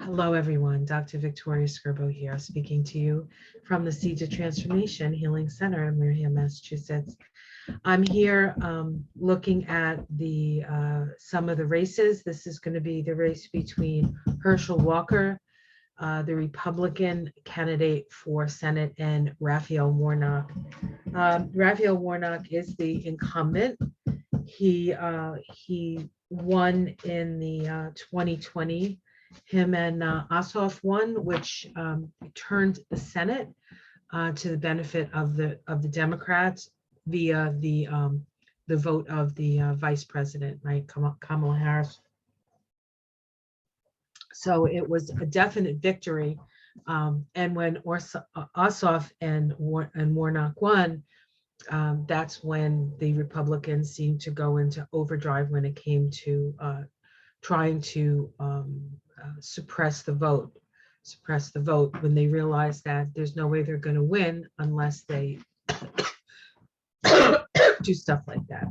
Hello, everyone. Dr. Victoria Skirbo here, speaking to you from the Seeds of Transformation Healing Center in Wareham, Massachusetts. I'm here looking at the some of the races. This is going to be the race between Herschel Walker, the Republican candidate for Senate, and Raphael Warnock. Raphael Warnock is the incumbent. He won in the 2020. Him and Ossoff won, which turned the Senate to the benefit of the Democrats via the vote of the vice president, right, Kamala Harris. So it was a definite victory. And when Ossoff and Warnock won, that's when the Republicans seemed to go into overdrive when it came to trying to suppress the vote when they realized that there's no way they're going to win unless they do stuff like that,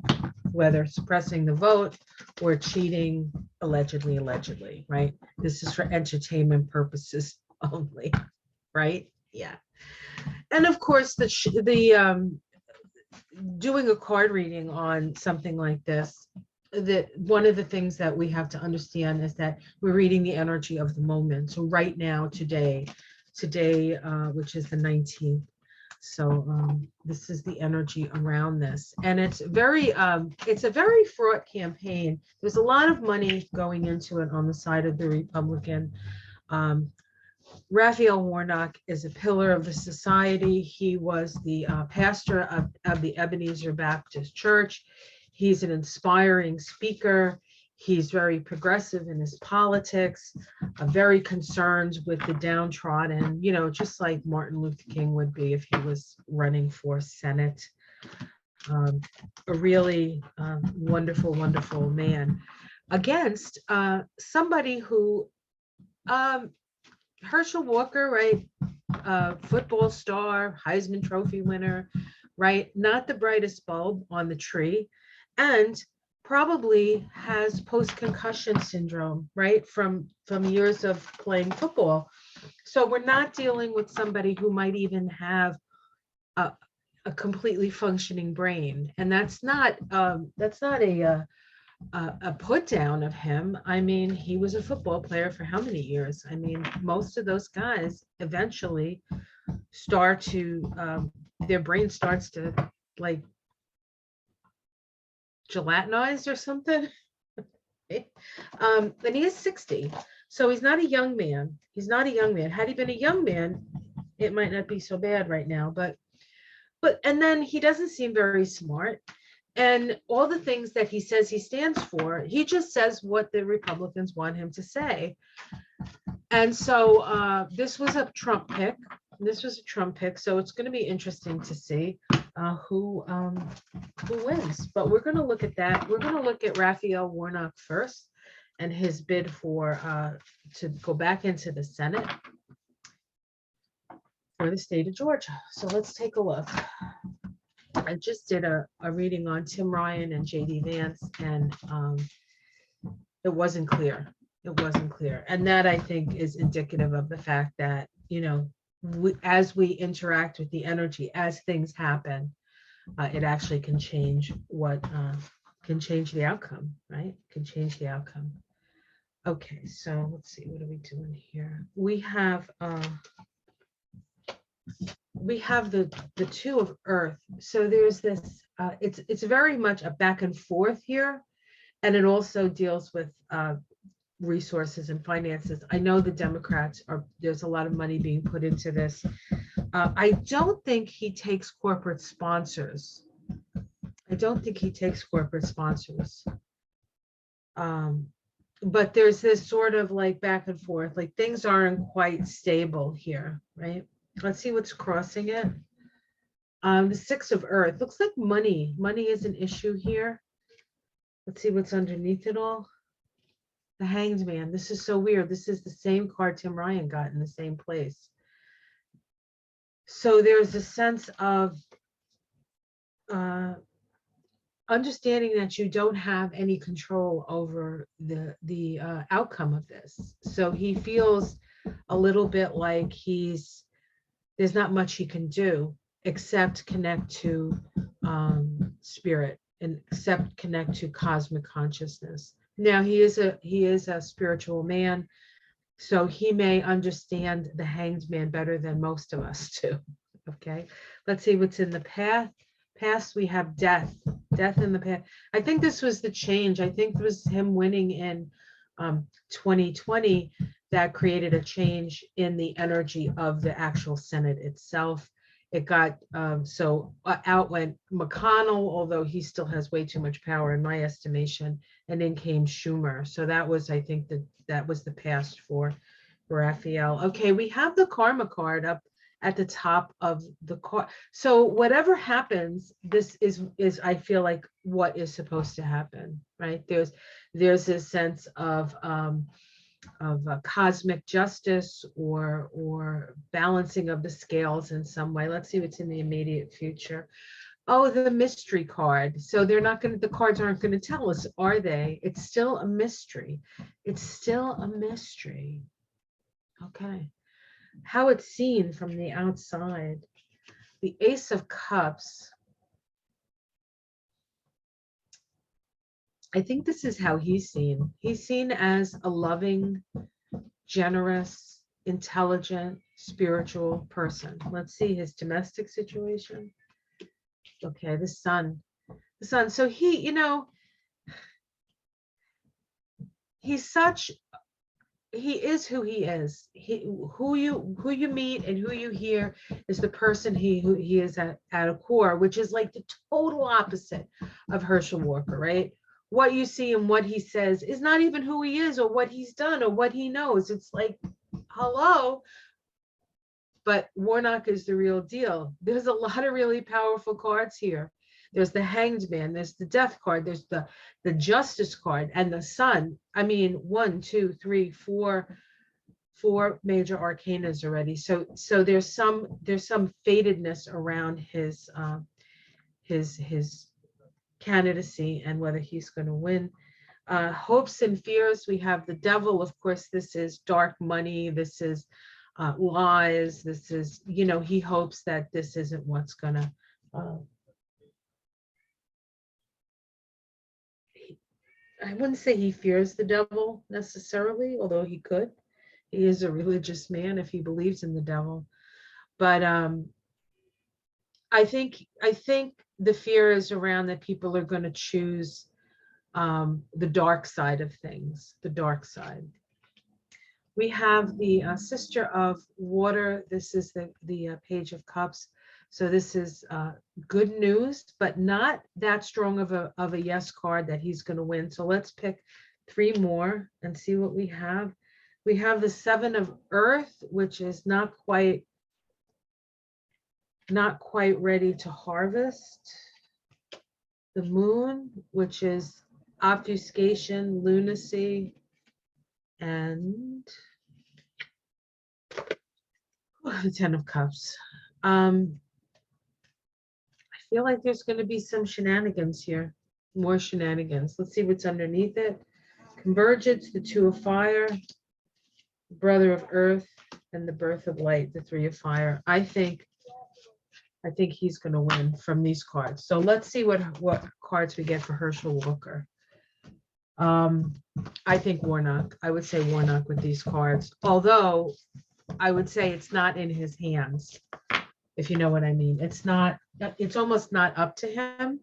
whether suppressing the vote or cheating, allegedly, right? This is for entertainment purposes only, right? Yeah. And of course, the doing a card reading on something like this, that one of the things that we have to understand is that we're reading the energy of the moment. So right now, today, which is the 19th. So this is the energy around this, and it's a very fraught campaign. There's a lot of money going into it on the side of the Republican. Raphael Warnock is a pillar of the society. He was the pastor of the Ebenezer Baptist Church. He's an inspiring speaker. He's very progressive in his politics, very concerned with the downtrodden, just like Martin Luther King would be if he was running for Senate. A really wonderful, wonderful man against somebody who, Herschel Walker, right? Football star, Heisman Trophy winner, right? Not the brightest bulb on the tree, and probably has post-concussion syndrome, right? From years of playing football. So we're not dealing with somebody who might even have a completely functioning brain, and that's not a put down of him. I mean, he was a football player for how many years? I mean, most of those guys eventually start to, their brain starts to like gelatinized or something. And he is 60. So he's not a young man. Had he been a young man, it might not be so bad right now. But and then he doesn't seem very smart. And all the things that he says he stands for, he just says what the Republicans want him to say. And so this was a Trump pick. So it's going to be interesting to see who wins. But we're going to look at that. We're going to look at Raphael Warnock first and his bid for to go back into the Senate for the state of Georgia. So let's take a look. I just did a reading on Tim Ryan and JD Vance, and it wasn't clear. And that, I think, is indicative of the fact that, as we interact with the energy, as things happen, it actually can change can change the outcome, right? Can change the outcome. Okay, so let's see, what are we doing here? We have the two of earth. So there's this, it's very much a back and forth here. And it also deals with resources and finances. I know the Democrats there's a lot of money being put into this. I don't think he takes corporate sponsors. But there's this sort of like back and forth, like things aren't quite stable here, right? Let's see what's crossing it. The Six of Earth looks like money. Money is an issue here. Let's see what's underneath it all. The Hanged Man. This is so weird. This is the same card Tim Ryan got in the same place. So there's a sense of understanding that you don't have any control over the outcome of this. So he feels a little bit like there's not much he can do except connect to spirit and except connect to cosmic consciousness. Now he is a spiritual man, so he may understand the hanged man better than most of us do. Okay, let's see what's in the past. We have death in the past. I think this was the change. I think it was him winning in 2020 that created a change in the energy of the actual Senate itself. It got out went McConnell, although he still has way too much power in my estimation, and then came Schumer. So that was, I think, that was the past for Raphael. Okay, we have the karma card up at the top of the card. So whatever happens, this is I feel like what is supposed to happen, right? There's a sense of cosmic justice or balancing of the scales in some way. Let's see what's in the immediate future. Oh, the mystery card. So the cards aren't going to tell us, are they? It's still a mystery. It's still a mystery. Okay. How it's seen from the outside. The Ace of Cups. I think this is how he's seen. He's seen as a loving, generous, intelligent, spiritual person. Let's see his domestic situation. Okay, the sun. So he is who he is. Who you meet and who you hear is the person who he is at a core, which is like the total opposite of Herschel Walker, right? What you see and what he says is not even who he is or what he's done or what he knows. It's like, hello. But Warnock is the real deal. There's a lot of really powerful cards here. There's the Hanged Man, there's the Death card, there's the Justice card, and the Sun. I mean, 1, 2, 3, 4 major arcanas already. So there's some fatedness around his candidacy and whether he's going to win. Hopes and fears. We have the Devil. Of course, this is dark money. This is lies. This is, he hopes that this isn't what's going to I wouldn't say he fears the devil necessarily, although he could. He is a religious man if he believes in the devil. But I think the fear is around that people are going to choose the dark side of things, the dark side. We have the Sister of Water. This is the Page of Cups. So this is good news, but not that strong of a yes card that he's going to win. So let's pick 3 more and see what we have. We have the 7 of Earth, which is not quite ready to harvest. The Moon, which is obfuscation, lunacy, and the 10 of Cups. I feel like there's going to be some shenanigans here, more shenanigans. Let's see what's underneath it. Convergence, the 2 of Fire, Brother of Earth, and the Birth of Light, the 3 of Fire. I think he's going to win from these cards. So let's see what cards we get for Herschel Walker. I think Warnock. I would say Warnock with these cards, although I would say it's not in his hands, if you know what I mean. It's almost not up to him.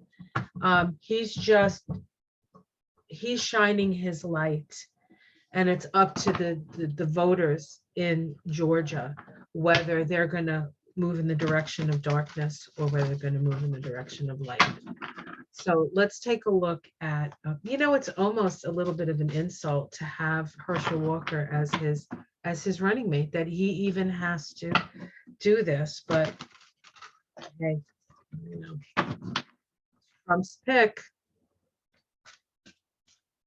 He's shining his light, and it's up to the voters in Georgia whether they're going to move in the direction of darkness or whether they're going to move in the direction of light. So let's take a look at, it's almost a little bit of an insult to have Herschel Walker as his running mate, that he even has to do this. But hey, Trump's pick.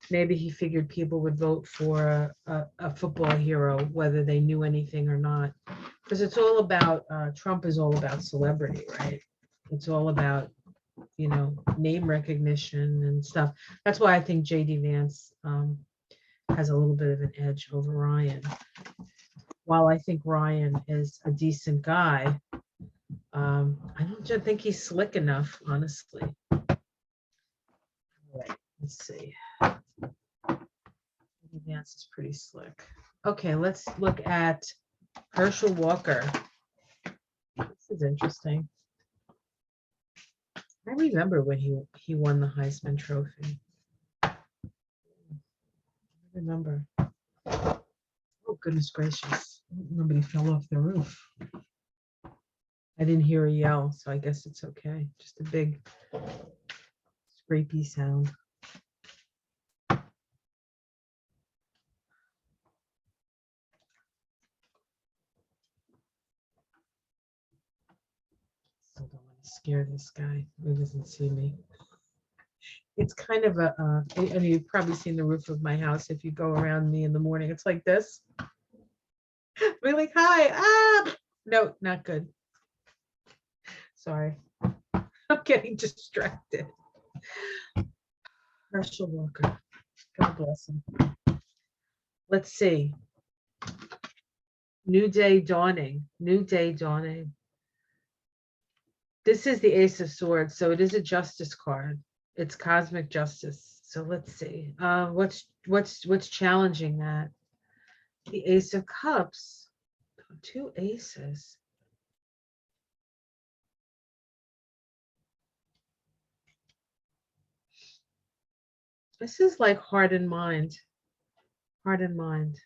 Maybe he figured people would vote for a football hero, whether they knew anything or not. Because it's all about, Trump is all about celebrity, right? It's all about name recognition and stuff. That's why I think JD Vance has a little bit of an edge over Ryan. While I think Ryan is a decent guy, I don't think he's slick enough, honestly. All right, let's see. Vance is pretty slick. Okay, let's look at Herschel Walker. This is interesting. I remember when he won the Heisman Trophy. I remember. Oh, goodness gracious. Nobody fell off the roof. I didn't hear a yell, so I guess it's okay. Just a big scrapey sound. Still don't want to scare this guy. He doesn't see me. It's kind of and you've probably seen the roof of my house if you go around me in the morning. It's like this. We're like, hi, no, not good. Sorry. I'm getting distracted. Herschel Walker. God bless him. Let's see. New day dawning. New day dawning. This is the Ace of Swords, so it is a justice card. It's cosmic justice. So let's see. What's challenging that? The Ace of Cups. Two aces. This is like heart and mind. Heart and mind.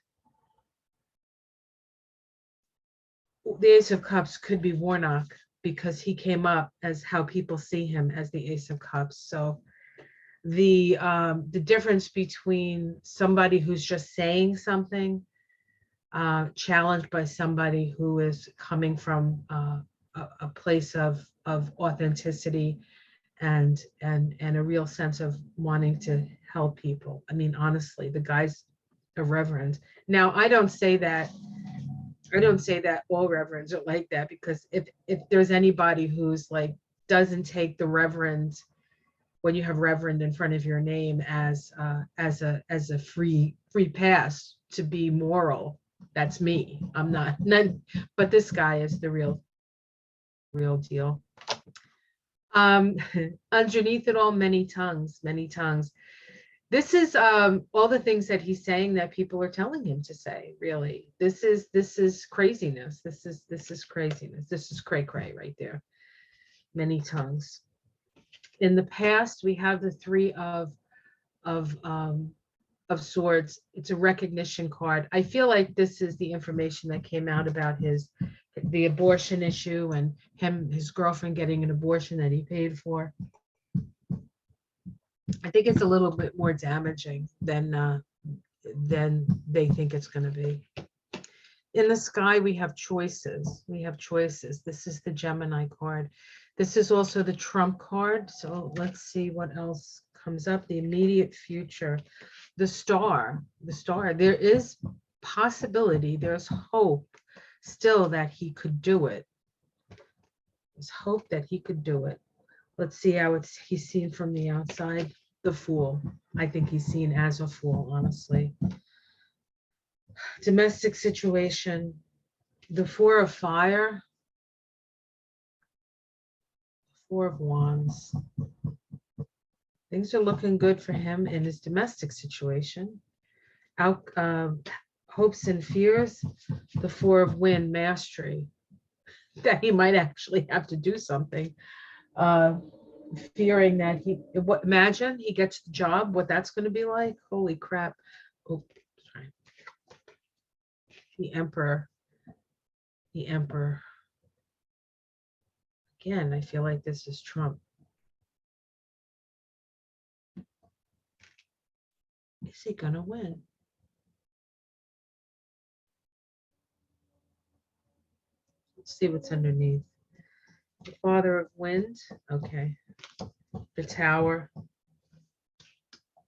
The Ace of Cups could be Warnock because he came up as how people see him as the Ace of Cups. So the difference between somebody who's just saying something, challenged by somebody who is coming from a place of authenticity and a real sense of wanting to help people. I mean, honestly, the guy's a reverend. Now, I don't say that all reverends are like that, because if there's anybody who's like doesn't take the reverend, when you have reverend in front of your name, as a free pass to be moral, that's me. I'm not, but this guy is the real deal. Underneath it all, many tongues. This is all the things that he's saying that people are telling him to say. Really, this is craziness. This is craziness. This is cray right there. Many tongues. In the past, we have the Three of Swords. It's a recognition card. I feel like this is the information that came out about the abortion issue and his girlfriend getting an abortion that he paid for. I think it's a little bit more damaging than they think it's going to be. In the sky, we have choices. This is the Gemini card. This is also the Trump card. So let's see what else comes up. The immediate future. The star. There is possibility. There's hope still that he could do it. There's hope that he could do it. Let's see how he's seen from the outside. The Fool. I think he's seen as a fool, honestly. Domestic situation. The Four of Fire. Four of Wands. Things are looking good for him in his domestic situation. Hopes and fears. The Four of Wind. Mastery. That he might actually have to do something. Fearing that imagine he gets the job, what that's going to be like. Holy crap. Oh, sorry. The Emperor. Again, I feel like this is Trump. Is he gonna win? Let's see what's underneath. The Father of Wind. Okay. The Tower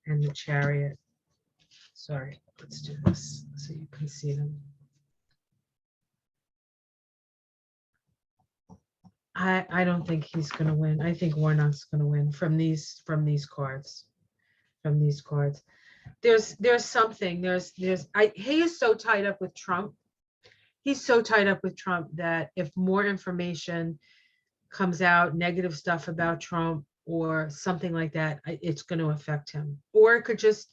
and the Chariot. Sorry, let's do this so you can see them. I don't think he's going to win. I think Warnock's going to win from these cards. From these cards. There's something. He is so tied up with Trump. He's so tied up with Trump that if more information comes out, negative stuff about Trump or something like that, it's going to affect him. Or it could just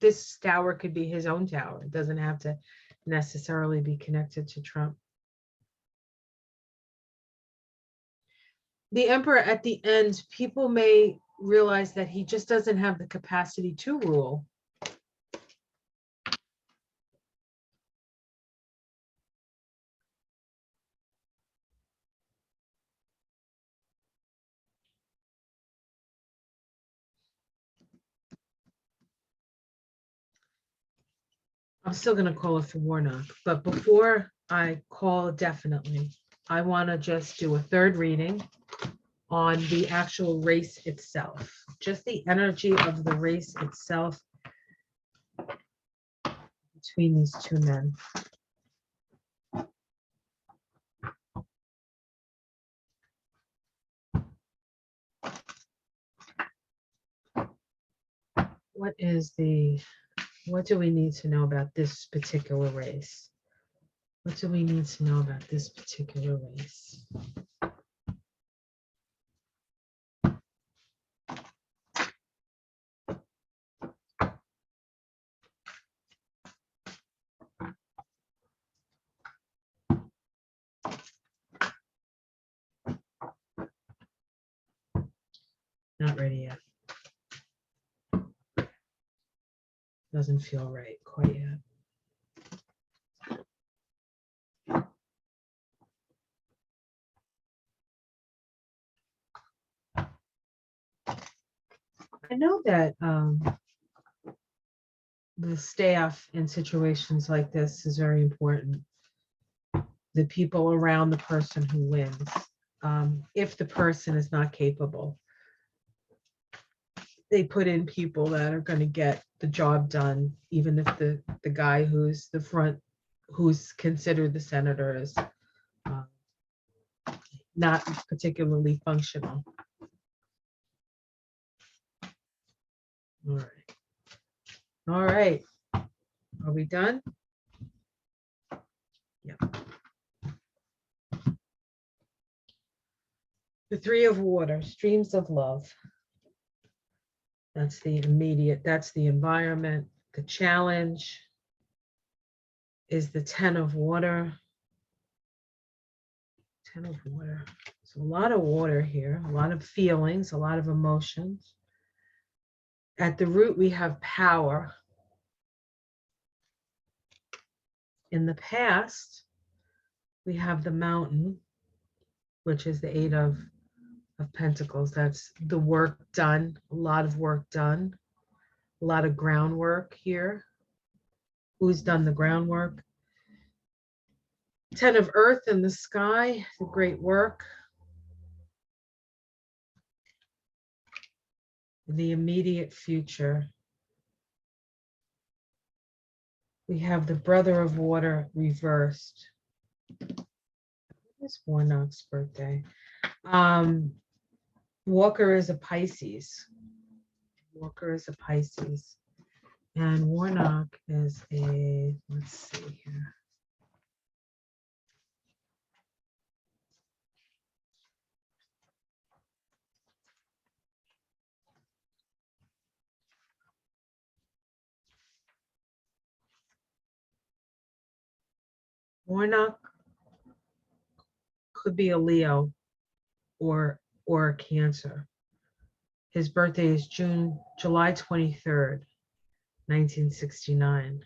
this tower could be his own tower. It doesn't have to necessarily be connected to Trump. The emperor at the end, people may realize that he just doesn't have the capacity to rule. I'm still going to call it for Warnock, but before I call definitely, I want to just do a third reading on the actual race itself, just the energy of the race itself between these two men. What do we need to know about this particular race? What do we need to know about this particular race? Not ready yet. Doesn't feel right quite yet. I know that the staff in situations like this is very important. The people around the person who wins, if the person is not capable, they put in people that are going to get the job done, even if the guy who's the front, who's considered the senator, is not particularly functional. All right. All right. Are we done? Yep. The Three of Water, streams of love. That's the immediate, that's the environment. The challenge is the Ten of Water. Ten of Water. So a lot of water here, a lot of feelings, a lot of emotions. At the root, we have power. In the past, we have the Mountain, which is the Eight of Pentacles. That's the work done, a lot of work done, a lot of groundwork here. Who's done the groundwork? Ten of Earth in the sky, the great work. The immediate future. We have the Brother of Water reversed. It's Warnock's birthday. Walker is a Pisces. Walker is a Pisces. And Warnock is a, let's see here. Warnock could be a Leo or a Cancer. His birthday is July 23rd, 1969.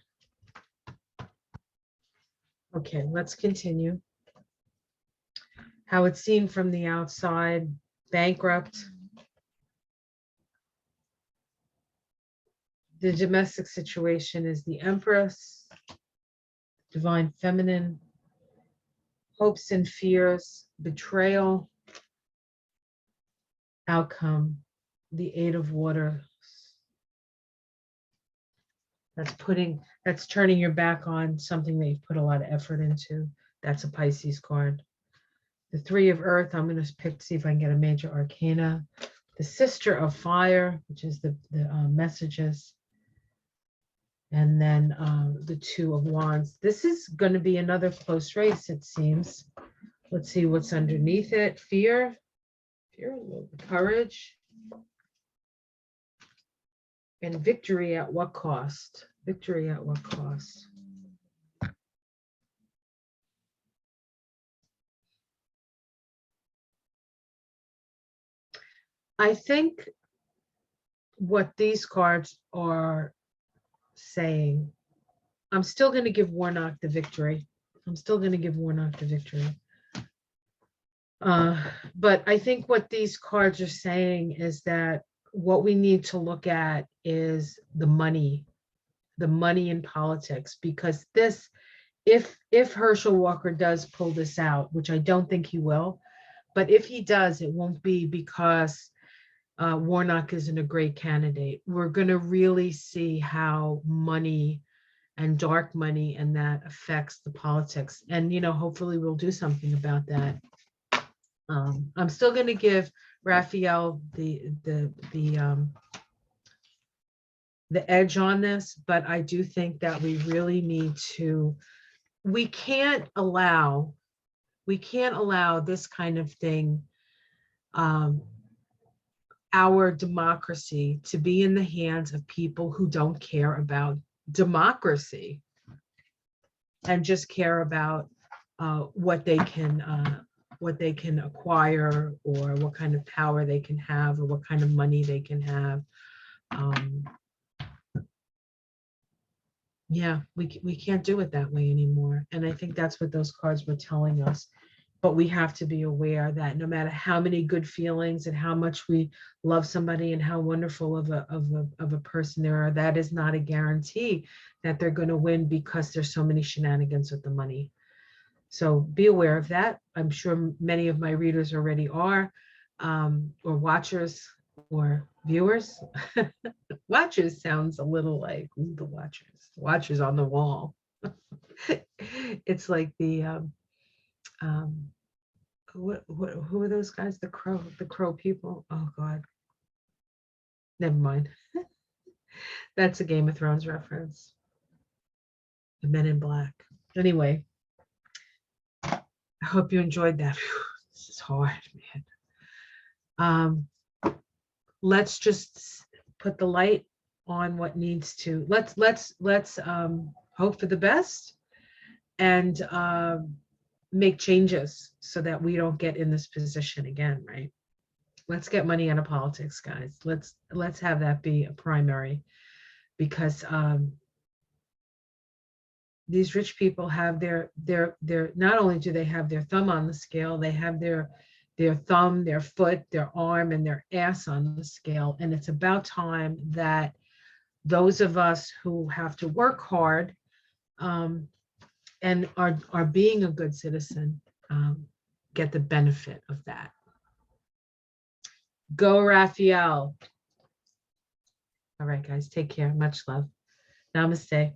Okay, let's continue. How it's seen from the outside, bankrupt. The domestic situation is the Empress, Divine Feminine, hopes and fears, betrayal, outcome, the Eight of Water. That's turning your back on something that you've put a lot of effort into. That's a Pisces card. The Three of Earth, I'm going to pick, see if I can get a major arcana. The Sister of Fire, which is the messages. And then the Two of Wands. This is going to be another close race, it seems. Let's see what's underneath it. Fear, courage, and victory at what cost? Victory at what cost? I think what these cards are saying, I'm still going to give Warnock the victory. I'm still going to give Warnock the victory. But I think what these cards are saying is that what we need to look at is the money in politics, because this, if Herschel Walker does pull this out, which I don't think he will, but if he does, it won't be because Warnock isn't a great candidate. We're going to really see how money and dark money and that affects the politics. And, you know, hopefully we'll do something about that. I'm still going to give Raphael the edge on this, but I do think that we really need to, we can't allow this kind of thing, our democracy, to be in the hands of people who don't care about democracy and just care about what they can acquire, or what kind of power they can have, or what kind of money they can have. Yeah, we can't do it that way anymore. And I think that's what those cards were telling us. But we have to be aware that no matter how many good feelings and how much we love somebody and how wonderful of a person they are, that is not a guarantee that they're going to win, because there's so many shenanigans with the money. So be aware of that. I'm sure many of my readers already are, or watchers or viewers. Watchers sounds a little like, ooh, the watchers on the wall. It's like the who are those guys? The crow people. Oh God, never mind. That's a Game of Thrones reference. The Men in Black. Anyway, I hope you enjoyed that. This is hard, man. Let's just put the light on what needs to. Let's hope for the best and make changes so that we don't get in this position again, right? Let's get money out of politics, guys. Let's have that be a primary, because these rich people have their not only do they have their thumb on the scale, they have their thumb, their foot, their arm, and their ass on the scale. And it's about time that those of us who have to work hard and are being a good citizen get the benefit of that. Go, Raphael. All right, guys, take care. Much love. Namaste.